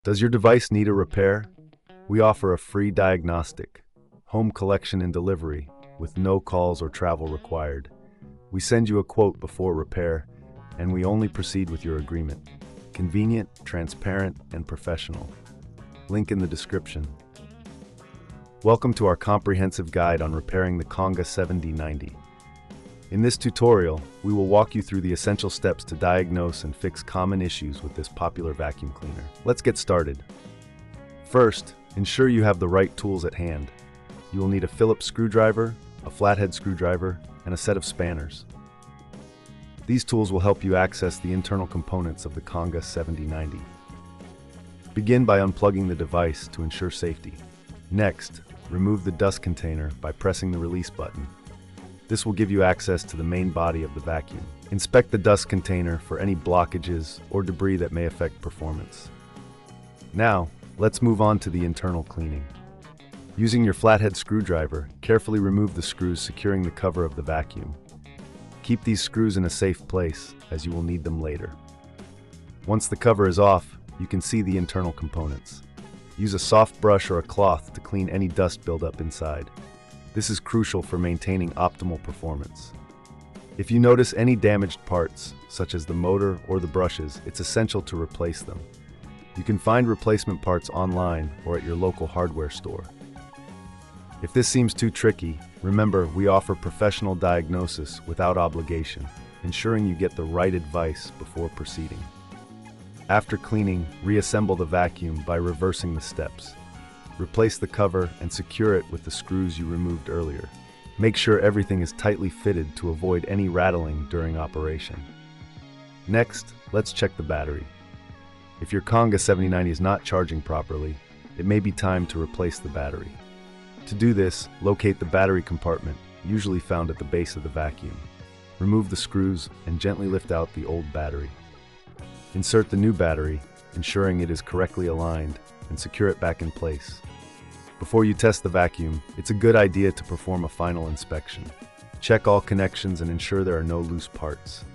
Does your device need a repair? We offer a free diagnostic, home collection and delivery, with no calls or travel required. We send you a quote before repair, and we only proceed with your agreement. Convenient, transparent, and professional. Link in the description. Welcome to our comprehensive guide on repairing the Conga 7090. In this tutorial, we will walk you through the essential steps to diagnose and fix common issues with this popular vacuum cleaner. Let's get started. First, ensure you have the right tools at hand. You will need a Phillips screwdriver, a flathead screwdriver, and a set of spanners. These tools will help you access the internal components of the Conga 7090. Begin by unplugging the device to ensure safety. Next, remove the dust container by pressing the release button. This will give you access to the main body of the vacuum. Inspect the dust container for any blockages or debris that may affect performance. Now, let's move on to the internal cleaning. Using your flathead screwdriver, carefully remove the screws securing the cover of the vacuum. Keep these screws in a safe place, as you will need them later. Once the cover is off, you can see the internal components. Use a soft brush or a cloth to clean any dust buildup inside. This is crucial for maintaining optimal performance. If you notice any damaged parts, such as the motor or the brushes, it's essential to replace them. You can find replacement parts online or at your local hardware store. If this seems too tricky, remember we offer professional diagnosis without obligation, ensuring you get the right advice before proceeding. After cleaning, reassemble the vacuum by reversing the steps. Replace the cover and secure it with the screws you removed earlier. Make sure everything is tightly fitted to avoid any rattling during operation. Next, let's check the battery. If your Conga 7090 is not charging properly, it may be time to replace the battery. To do this, locate the battery compartment, usually found at the base of the vacuum. Remove the screws and gently lift out the old battery. Insert the new battery, ensuring it is correctly aligned, and secure it back in place. Before you test the vacuum, it's a good idea to perform a final inspection. Check all connections and ensure there are no loose parts.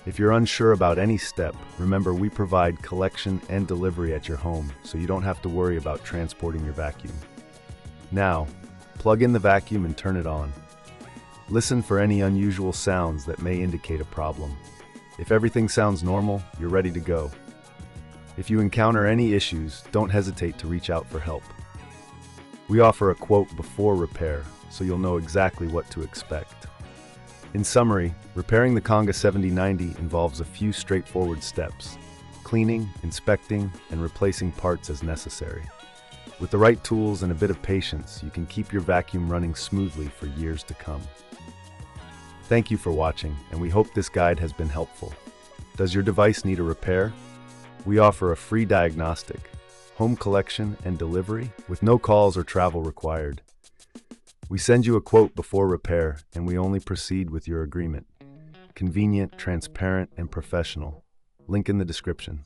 If you're unsure about any step, remember we provide collection and delivery at your home, so you don't have to worry about transporting your vacuum. Now, plug in the vacuum and turn it on. Listen for any unusual sounds that may indicate a problem. If everything sounds normal, you're ready to go. If you encounter any issues, don't hesitate to reach out for help. We offer a quote before repair, so you'll know exactly what to expect. In summary, repairing the Conga 7090 involves a few straightforward steps: cleaning, inspecting, and replacing parts as necessary. With the right tools and a bit of patience, you can keep your vacuum running smoothly for years to come. Thank you for watching, and we hope this guide has been helpful. Does your device need a repair? We offer a free diagnostic, home collection and delivery, with no calls or travel required. We send you a quote before repair, and we only proceed with your agreement. Convenient, transparent, and professional. Link in the description.